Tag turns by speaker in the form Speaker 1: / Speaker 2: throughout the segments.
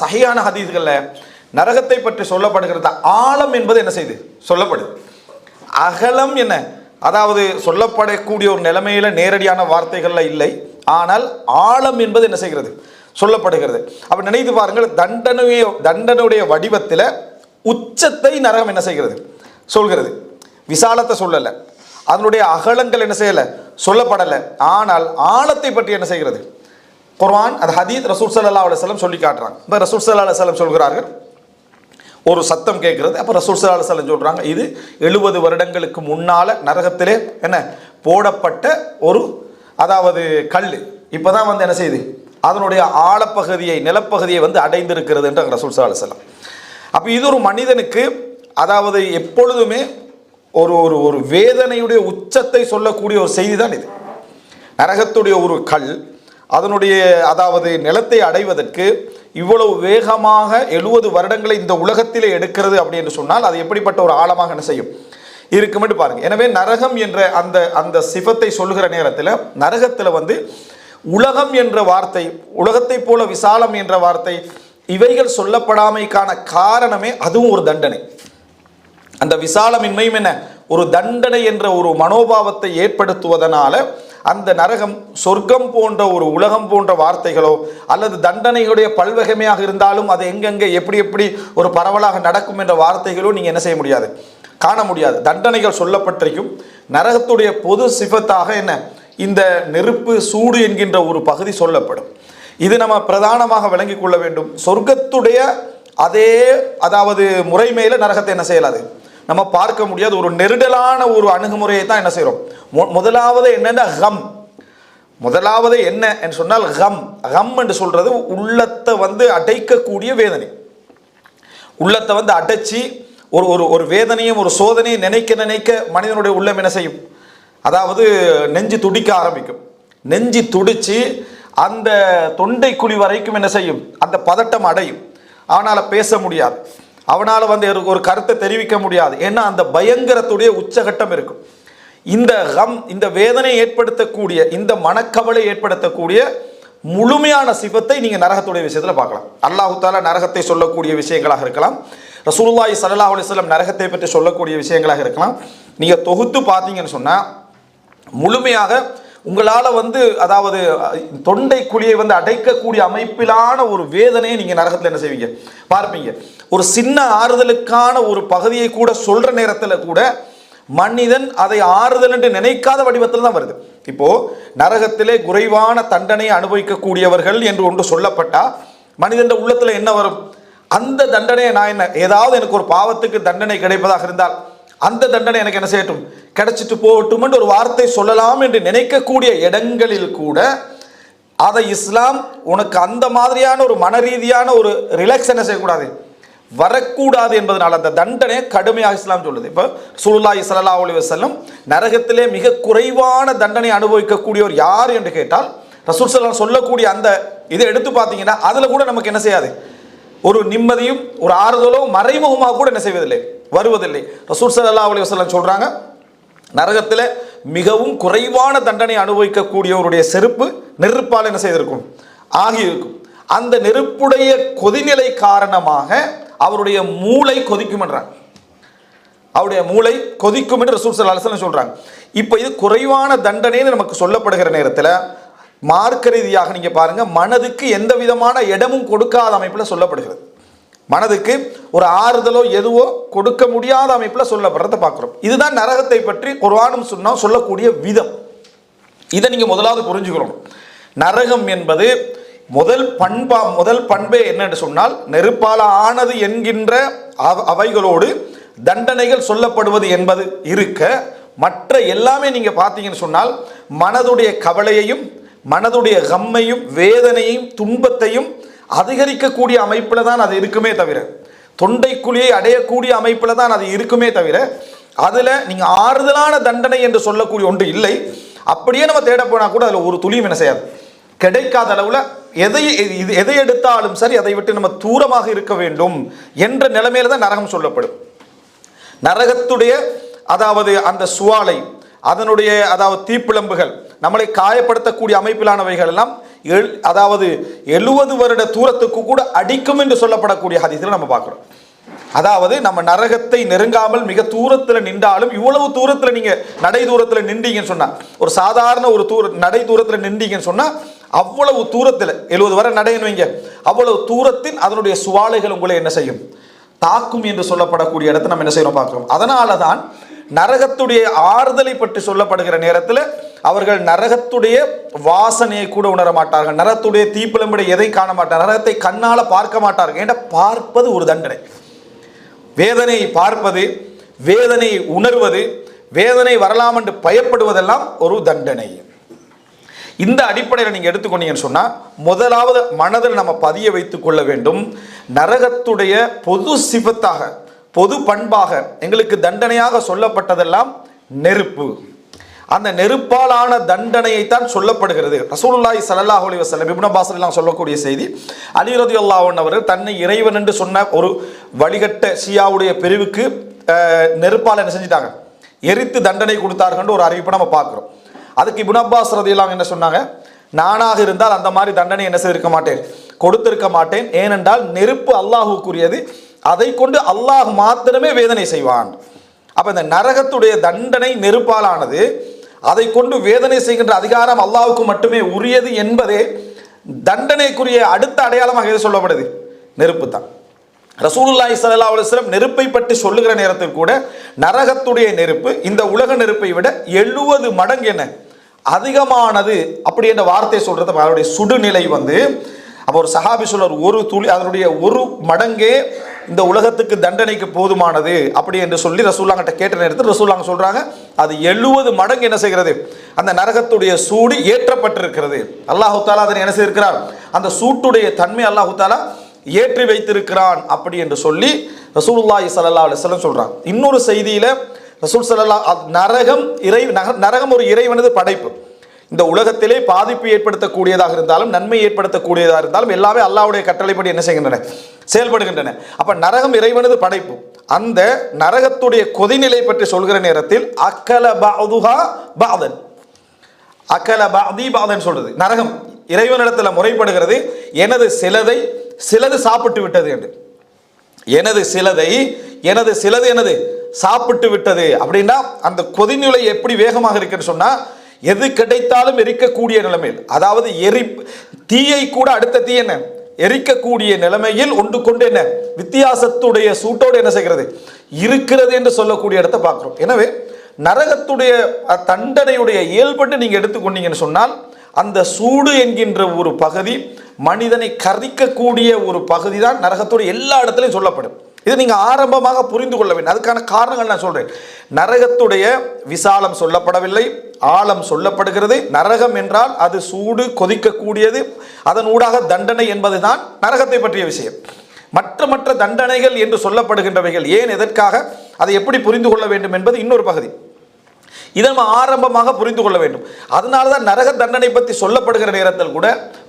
Speaker 1: சஹீஹான ஹதீஸ்கள்ல நரகத்தை பற்றி சொல்லப்படுகிறது ஆழம் என்பது என்ன செய்து சொல்லப்படுது. அகலம் என்ன, அதாவது சொல்லப்படக்கூடிய ஒரு நிலைமையில நேரடியான வார்த்தைகள்ல இல்லை, ஆனால் ஆழம் என்பது என்ன செய்கிறது சொல்லப்படுகிறது. அப்ப நினைத்து பாருங்கள், தண்டனுடைய வடிவத்தில் உச்சத்தை நரகம் என்ன செய்கிறது சொல்கிறது. விசாலத்தை சொல்லல, அதனுடைய அகலங்கள் என்ன செய்யல சொல்லப்படல, ஆனால் ஆழத்தை பற்றி என்ன செய்கிறது குர்ஆன், அது ஹதீஸ், ரசூல் ஸல்லல்லாஹு அலைஹி வஸல்லம் சொல்லி காட்டுறாங்க. இப்போ ரசூல் ஸல்லல்லாஹு அலைஹி வஸல்லம் சொல்கிறார்கள், ஒரு சத்தம் கேட்கிறது. அப்போ ரசூல் ஸல்லல்லாஹு அலைஹி வஸல்லம் சொல்றாங்க, இது 70 வருடங்களுக்கு முன்னால நரகத்திலே என்ன போடப்பட்ட ஒரு அதாவது கல் இப்போதான் வந்து என்ன செய்யுது அதனுடைய ஆழப்பகுதியை நிலப்பகுதியை வந்து அடைந்திருக்கிறது என்ற ரசூல் ஸல்லல்லாஹு அலைஹி வஸல்லம். அப்போ இது ஒரு மனிதனுக்கு அதாவது எப்பொழுதுமே ஒரு ஒரு ஒரு வேதனையுடைய உச்சத்தை சொல்லக்கூடிய ஒரு செய்தி தான் இது. நரகத்துடைய ஒரு கல் அதனுடைய அதாவது நிலத்தை அடைவதற்கு இவ்வளவு வேகமாக 70 வருடங்களை இந்த உலகத்திலே எடுக்கிறது அப்படின்னு சொன்னால் அது எப்படிப்பட்ட ஒரு ஆழமாக என்ன செய்யும் இருக்குமென்று பாருங்க. எனவே நரகம் என்ற அந்த அந்த சிஃபத்தை சொல்லுகிற நேரத்தில் நரகத்தில் வந்து உலகம் என்ற வார்த்தை, உலகத்தை போல விசாலம் என்ற வார்த்தை, இவைகள் சொல்லப்படாமைக்கான காரணமே அதுவும் ஒரு தண்டனை. அந்த விசாலமின்மையும் என்ன ஒரு தண்டனை என்ற ஒரு மனோபாவத்தை ஏற்படுத்துவதனால அந்த நரகம் சொர்க்கம் போன்ற ஒரு உலகம் போன்ற வார்த்தைகளோ அல்லது தண்டனையுடைய பல்வகைமையாக இருந்தாலும் அது எங்கெங்கே எப்படி எப்படி ஒரு பரவலாக நடக்கும் என்ற வார்த்தைகளோ நீங்கள் என்ன செய்ய முடியாது, காண முடியாது. தண்டனைகள் சொல்லப்பட்டிருக்கும். நரகத்துடைய பொது சிஃபத்தாக என்ன இந்த நெருப்பு சூடு என்கின்ற ஒரு பகுதி சொல்லப்படும். இது நம்ம பிரதானமாக விளங்கி கொள்ள வேண்டும். சொர்க்கத்துடைய அதே அதாவது முறைமையில நரகத்தை என்ன செய்யலாது நம்ம பார்க்க முடியாது. ஒரு நெருடலான ஒரு அணுகுமுறையை தான் என்ன செய்கிறோம். முதலாவது என்னென்ன கம், முதலாவது என்ன என்று சொன்னால் கம். கம் என்று சொல்றது உள்ளத்தை வந்து அடைக்கக்கூடிய வேதனை. உள்ளத்தை வந்து அடைச்சி ஒரு ஒரு ஒரு வேதனையும் ஒரு சோதனையை நினைக்க நினைக்க மனிதனுடைய உள்ளம் என்ன செய்யும், அதாவது நெஞ்சு துடிக்க ஆரம்பிக்கும். நெஞ்சு துடிச்சு அந்த தொண்டை குழி வரைக்கும் என்ன செய்யும், அந்த பதட்டம் அடையும். அவனால் பேச முடியாது, அவனால் வந்து ஒரு கருத்தை தெரிவிக்க முடியாது. ஏன்னா அந்த பயங்கரத்துடைய உச்சகட்டம் இருக்கும். இந்த கம், இந்த வேதனை ஏற்படுத்தக்கூடிய, இந்த மனக்கவலை ஏற்படுத்தக்கூடிய முழுமையான சிஃபத்தை நீங்கள் நரகத்துடைய விஷயத்தில் பார்க்கலாம். அல்லாஹு தஆலா நரகத்தை சொல்லக்கூடிய விஷயங்களாக இருக்கலாம், ரசூலுல்லாஹி ஸல்லல்லாஹு அலைஹி வஸல்லம் நரகத்தை பற்றி சொல்லக்கூடிய விஷயங்களாக இருக்கலாம். நீங்கள் தொகுத்து பார்த்தீங்கன்னு சொன்னால் முழுமையாக உங்களால் வந்து அதாவது தொண்டை குழியை வந்து அடைக்கக்கூடிய அமைப்பிலான ஒரு வேதனையை நீங்கள் நரகத்தில் என்ன செய்வீங்க பார்ப்பீங்க. ஒரு சின்ன ஆறுதலுக்கான ஒரு பகுதியை கூட சொல்கிற நேரத்தில் கூட மனிதன் அதை ஆறுதல் என்று நினைக்காத வடிவத்தில் தான் வருது. இப்போ நரகத்திலே குறைவான தண்டனையை அனுபவிக்கக்கூடியவர்கள் என்று ஒன்று சொல்லப்பட்டா மனிதன் உள்ளத்தில் என்ன வரும், அந்த தண்டனையை நான் என்ன ஏதாவது எனக்கு ஒரு பாவத்துக்கு தண்டனை கிடைப்பதாக இருந்தால் அந்த தண்டனை எனக்கு என்ன செய்யட்டும் கிடைச்சிட்டு போகட்டும் என்று ஒரு வார்த்தை சொல்லலாம் என்று நினைக்கக்கூடிய இடங்களில் கூட அதை இஸ்லாம் உனக்கு அந்த மாதிரியான ஒரு மன ரீதியான ஒரு ரிலாக்ஸ் என்ன செய்யக்கூடாது வரக்கூடாது என்பதனால் அந்த தண்டனை கடுமையாக இஸ்லாம் சொல்லுது. இப்போ ரசூலுல்லாஹி ஸல்லல்லாஹு அலைஹி வஸல்லம் நரகத்திலே மிக குறைவான தண்டனை அனுபவிக்கக்கூடியவர் யார் என்று கேட்டால் ரசூல் ஸல்லல்லாஹு சொல்லக்கூடிய அந்த இதை எடுத்து பார்த்தீங்கன்னா அதில் கூட நமக்கு என்ன செய்யாது, ஒரு நிம்மதியும் ஒரு ஆறுதலோ மறைமுகமாக கூட என்ன செய்வதில்லை வருவதில்லை. ரசூல் ஸல்லல்லாஹு அலைஹி வஸல்லம் சொல்றாங்க, நரகத்தில் மிகவும் குறைவான தண்டனை அனுபவிக்கக்கூடியவருடைய செருப்பு நெருப்பால் என்ன செய்திருக்கும் ஆகியிருக்கும். அந்த நெருப்புடைய கொதிநிலை காரணமாக அவருடைய மூளை கொதிக்கும் என்றாங்க. அவருடைய மூளை கொதிக்கும் என்று ரசூல் ஸல்லல்லாஹு அலைஹி வஸல்லம் சொல்றாங்க. இப்போ இது குறைவான தண்டனைன்னு நமக்கு சொல்லப்படுகிற நேரத்தில் மார்க்க ரீதியாக நீங்க பாருங்க, மனதுக்கு எந்த விதமான இடமும் கொடுக்காத அமைப்பில் சொல்லப்படுகிறது. மனதுக்கு ஒரு ஆறுதலோ எதுவோ கொடுக்க முடியாத அமைப்பில் சொல்லப்படுறத பார்க்குறோம். இதுதான் நரகத்தை பற்றி குர்ஆனும் சுன்னத்தும் சொல்லக்கூடிய விதம். இதை நீங்க முதலாவது புரிஞ்சுக்கணும். நரகம் என்பது முதல் பண்பே என்னன்னு சொன்னால் நெருப்பால ஆனது என்கின்ற அவைகளோடு தண்டனைகள் சொல்லப்படுவது என்பது இருக்க, மற்ற எல்லாமே நீங்க பார்த்தீங்கன்னு சொன்னால் மனதுடைய கவலையையும் மனதுடைய கம்மையும் வேதனையும் துன்பத்தையும் அதிகரிக்கக்கூடிய அமைப்பில் தான் அது இருக்குமே தவிர, தொண்டைக்குழியை அடையக்கூடிய அமைப்பில் தான் அது இருக்குமே தவிர, அதில் நீங்கள் ஆறுதலான தண்டனை என்று சொல்லக்கூடிய ஒன்று இல்லை. அப்படியே நம்ம தேட போனால் கூட அதில் ஒரு துளியும் என்ன செய்யாது கிடைக்காத அளவில் எதை எடுத்தாலும் சரி அதை விட்டு நம்ம தூரமாக இருக்க வேண்டும் என்ற நிலைமையில தான் நரகம் சொல்லப்படும். நரகத்துடைய அதாவது அந்த சுவாலை, அதனுடைய அதாவது தீப்பிழம்புகள், நம்மளை காயப்படுத்தக்கூடிய அமைப்பிலானவைகள் எல்லாம் அதாவது 70 வருட தூரத்துக்கு கூட அடிக்கும் என்று சொல்லப்படக்கூடிய ஹதீஸில் நம்ம பார்க்கிறோம். அதாவது நம்ம நரகத்தை நெருங்காமல் மிக தூரத்தில் நின்றாலும், இவ்வளவு தூரத்தில் நீங்க நடை தூரத்தில் நின்றீங்கன்னு சொன்னா, ஒரு சாதாரண ஒரு நடை தூரத்தில் நின்றீங்கன்னு சொன்னா, அவ்வளவு தூரத்தில் 70 வரை நடைன்னு வைங்க, அவ்வளவு தூரத்தில் அதனுடைய சுவாலைகள் உங்களை என்ன செய்யும், தாக்கும் என்று சொல்லப்படக்கூடிய இடத்தை நம்ம என்ன செய்யணும் பார்க்கிறோம். அதனால தான் நரகத்துடைய ஆறுதலை பற்றி சொல்லப்படுகிற நேரத்தில் அவர்கள் நரகத்துடைய வாசனையை கூட உணர மாட்டார்கள், நரகத்துடைய தீப்பிழம்புடைய எதை காண மாட்டார்கள், நரகத்தை கண்ணால பார்க்க மாட்டார்கள். ஏன்னா பார்ப்பது ஒரு தண்டனை, வேதனை பார்ப்பது, வேதனை உணர்வது, வேதனை வரலாம் என்று பயப்படுவதெல்லாம் ஒரு தண்டனை. இந்த அடிப்படையில் நீங்க எடுத்துக்கொண்டீங்கன்னு சொன்னா, முதலாவது மனதில் நம்ம பதிய வைத்துக் கொள்ள வேண்டும், நரகத்துடைய பொது சிபத்தாக, பொது பண்பாக எங்களுக்கு தண்டனையாக சொல்லப்பட்டதெல்லாம் நெருப்பு. அந்த நெருப்பாலான தண்டனையை தான் சொல்லப்படுகிறது. ரசூலுல்லாஹி ஸல்லல்லாஹு அலைஹி வஸல்லம் இப்னு அப்பாஸ் எல்லாம் சொல்லக்கூடிய செய்தி, அலி ரலியல்லாஹு அன்ஹு அவர்கள் தன்னை இறைவன் என்று சொன்ன ஒரு வழிகட்ட ஷியாவுடைய பிரிவுக்கு நெருப்பால் என்ன செஞ்சிட்டாங்க, எரித்து தண்டனை கொடுத்தார்கள் ஒரு அறிவிப்பை நம்ம பார்க்கிறோம். அதுக்கு இப்னு அப்பாஸ் ரலியல்லாஹு என்ன சொன்னாங்க, நானாக இருந்தால் அந்த மாதிரி தண்டனை என்ன செய்திருக்க மாட்டேன், கொடுத்திருக்க மாட்டேன். ஏனென்றால் நெருப்பு அல்லாஹுக்குரியது, அதை கொண்டு அல்லாஹ் மாத்திரமே வேதனை செய்வான். அப்ப இந்த நரகத்துடைய தண்டனை நெருப்பாலானது, அதை கொண்டு வேதனை செய்கின்ற அதிகாரம் அல்லாஹ்வுக்கு மட்டுமே உரியது என்பதே தண்டனைக்குரிய அடுத்த அடையாளமாக எது சொல்லப்படுது, நெருப்பு தான். ரசூலுல்லாஹி ஸல்லல்லாஹு அலைஹி வஸல்லம் நெருப்பை பற்றி சொல்லுகிற நேரத்தில் கூட நரகத்துடைய நெருப்பு இந்த உலக நெருப்பை விட 70 மடங்கு என்ன அதிகமானது அப்படி என்ற வார்த்தை சொல்றது. அவருடைய சுடுநிலை அப்போ ஒரு சஹாபி சொல்றார், ஒரு துளி அதனுடைய ஒரு மடங்கே இந்த உலகத்துக்கு தண்டனைக்கு போதுமானது அப்படி என்று சொல்லி ரசூலுல்லாஹ்கிட்ட கேட்ட நேரத்தில் ரசூலுல்லாஹ் சொல்றாங்க, அது 70 மடங்கு என்ன செய்கிறது, அந்த நரகத்துடைய சூடு ஏற்றப்பட்டிருக்கிறது. அல்லாஹு தாலா அதனை என்ன செய்திருக்கிறார், அந்த சூட்டுடைய தன்மை அல்லாஹு தாலா ஏற்றி வைத்திருக்கிறான் அப்படி என்று சொல்லி ரசூலுல்லாஹி ஸல்லல்லாஹு அலைஹி வஸல்லம் சொல்றாங்க. இன்னொரு செய்தியில ரசூல் நரகம் ஒரு இறைவனது படைப்பு. இந்த உலகத்திலே பாதிப்பு ஏற்படுத்தக்கூடியதாக இருந்தாலும் நன்மை ஏற்படுத்தக்கூடியதாக இருந்தாலும் எல்லாமே அல்லாஹ்வுடைய கட்டளைப்படி என்ன செய்கின்றன, செயல்படுகின்றன. அப்ப நரகம் இறைவனது படைப்பு. அந்த நரகத்துடைய கொதிநிலை பற்றி சொல்கிற நேரத்தில் அக்கல பஅதுஹா பஅதன், அக்கல பஅதி பஅதன் சொல்றது. நரகம் இறைவனிடத்தில் முறைப்படுகிறது, எனது சிலது சாப்பிட்டு விட்டது என்று. எனது சிலது எனது சாப்பிட்டு விட்டது அப்படின்னா அந்த கொதிநிலை எப்படி வேகமாக இருக்குன்னு சொன்னா, எது கிடைத்தாலும் எரிக்கக்கூடிய நிலைமையில், அதாவது தீயை கூட அடுத்த தீ என்ன எரிக்கக்கூடிய நிலைமையில் ஒன்று கொண்டு என்ன வித்தியாசத்துடைய சூட்டோடு என்ன செய்கிறது இருக்கிறது என்று சொல்லக்கூடிய இடத்தை பார்க்கிறோம். எனவே நரகத்துடைய தண்டனையுடைய இயல்பட்டு நீங்க எடுத்துக்கொண்டீங்கன்னு சொன்னால், அந்த சூடு என்கின்ற ஒரு பகுதி மனிதனை கரிக்கக்கூடிய ஒரு பகுதி தான் நரகத்துடைய எல்லா இடத்துலையும் சொல்லப்படும். இது நீங்க ஆரம்பமாக புரிந்து கொள்ள வேண்டும். அதுக்கான காரணங்கள் நான் சொல்றேன். நரகத்துடைய விசாலம் சொல்லப்படவில்லை, ஆழம் சொல்லப்படுகிறது. நரகம் என்றால் அது சூடு கொதிக்கக்கூடியது, அதன் ஊடாக தண்டனை என்பதுதான் நரகத்தை பற்றிய விஷயம். மற்ற தண்டனைகள் என்று சொல்லப்படுகின்றவைகள் ஏன், எதற்காக, அதை எப்படி புரிந்து கொள்ள வேண்டும் என்பது இன்னொரு பகுதி. இதை நம்ம ஆரம்பமாக புரிந்து கொள்ள வேண்டும். அதனாலதான் நரக தண்டனை பற்றி சொல்லப்படுகிற நேரத்தில் கூட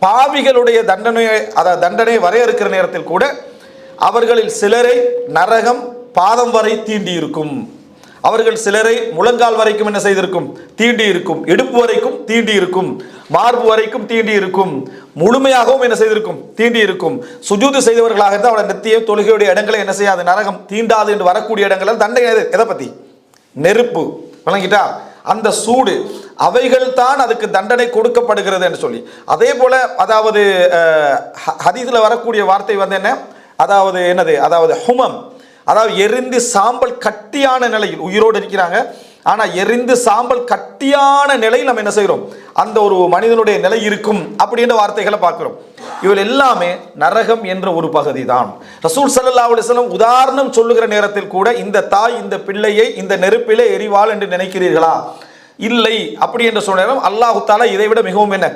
Speaker 1: பாவிகளுடைய தண்டனையை வரையறுக்கிற நேரத்தில் கூட அவர்களில் சிலரை நரகம் பாதம் வரை தீண்டி இருக்கும், அவர்கள் சிலரை முழங்கால் வரைக்கும் என்ன செய்திருக்கும், தீண்டி இருக்கும், இடுப்பு வரைக்கும் தீண்டி இருக்கும், மார்பு வரைக்கும் தீண்டி இருக்கும், முழுமையாகவும் என்ன செய்திருக்கும், தீண்டி இருக்கும். சுஜூது செய்தவர்களாக இருந்தால் அவருடைய நெத்திய தொழுகையுடைய இடங்களை என்ன செய்யாது, நரகம் தீண்டாது என்று வரக்கூடிய இடங்கள் தண்டனை எதை பத்தி, நெருப்பு. விளங்கிட்டா, அந்த சூடு அவைகள் தான் அதுக்கு தண்டனை கொடுக்கப்படுகிறது என்று சொல்லி. அதே போல அதாவது ஹதீஸ்ல வரக்கூடிய வார்த்தை என்ன, அதாவது என்னது, அதாவது ஹுமம், அதாவது எரிந்து சாம்பல் கட்டியான நிலையில் உயிரோடு இருக்கிறாங்க, ஆனா எரிந்து சாம்பல் கட்டியான நிலையில் நம்ம என்ன செய்கிறோம், அந்த ஒரு மனிதனுடைய நிலை இருக்கும் அப்படின்ற வார்த்தைகளை பார்க்கிறோம். இவள் எல்லாமே நரகம் என்ற ஒரு பகுதி தான். ரசூல் ஸல்லல்லாஹு அலைஹி வஸல்லம் உதாரணம் சொல்லுகிற நேரத்தில் கூட, இந்த தாய் இந்த பிள்ளையை இந்த நெருப்பிலே எரிவாள் என்று நினைக்கிறீர்களா, இல்லை அப்படி என்று சொன்ன நேரம் அல்லாஹு தஆலா இதை விட மிகவும் என்ன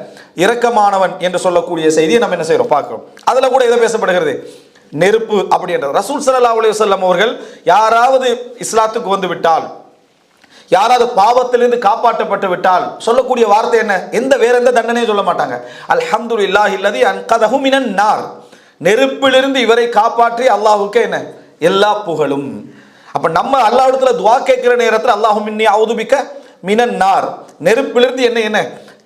Speaker 1: இரக்கமானவன் என்று சொல்லக்கூடிய செய்தியை நம்ம என்ன செய்கிறோம் பார்க்கிறோம். அதுல கூட எதை பேசப்படுகிறது, நெருப்பு அப்படின்றது. ரசூல் ஸல்லல்லாஹு அலைஹி வஸல்லம் அவர்கள் யாராவது இஸ்லாத்துக்கு வந்து விட்டால், யாராவது பாவத்திலிருந்து காப்பாற்றப்பட்டு விட்டால் சொல்லக்கூடிய வார்த்தை என்ன, வேற எந்த தண்டனையும் சொல்ல மாட்டாங்க, அல்ஹம்துலில்லாஹி அல்லதி அன்கதஹு மினன் நார், நெருப்பிலிருந்து இவரை காப்பாற்றி அல்லாஹ்வுக்கு என்ன எல்லா புகழும். அப்ப நம்ம அல்லாஹ்விடத்துல துஆ கேட்கிற நேரத்தில் அல்லாஹும் இன்னி அஊது பிக்க மினன் நார், நெருப்பிலிருந்து என்ன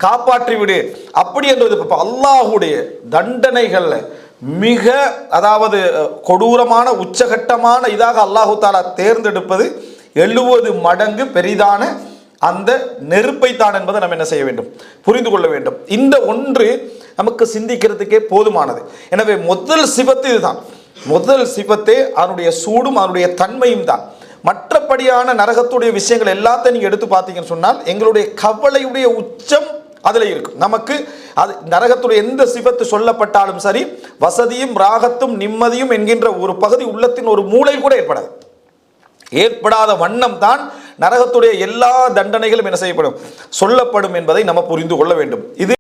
Speaker 1: காப்பாற்றி விடு அப்படி என்றது. இப்போ அல்லாஹுடைய தண்டனைகள்ல மிக அதாவது கொடூரமான உச்சகட்டமான இதாக அல்லாஹு தாலா தேர்ந்தெடுப்பது 70 மடங்கு பெரிதான அந்த நெருப்பை தான் என்பதை நம்ம என்ன செய்ய வேண்டும், புரிந்து கொள்ள வேண்டும். இந்த ஒன்று நமக்கு சிந்திக்கிறதுக்கே போதுமானது. எனவே முதல் சிபத்து இதுதான். முதல் சிபத்தே அதனுடைய சூடும் அதனுடைய தன்மையும் தான். மற்றபடியான நரகத்துடைய விஷயங்கள் எல்லாத்தையும் நீங்க எடுத்து பார்த்தீங்கன்னு சொன்னால் எங்களுடைய கவலையுடைய உச்சம் அதில் இருக்கும். நமக்கு அது நரகத்துடைய எந்த சிபத்து சொல்லப்பட்டாலும் சரி, வசதியும் ராகத்தும் நிம்மதியும் என்கின்ற ஒரு பகுதி உள்ளத்தின் ஒரு மூலையில் கூட ஏற்படாத வண்ணம் தான் நரகத்துடைய எல்லா தண்டனைகளும் என்ன செய்யப்படும், சொல்லப்படும் என்பதை நம்ம புரிந்து கொள்ள வேண்டும். இது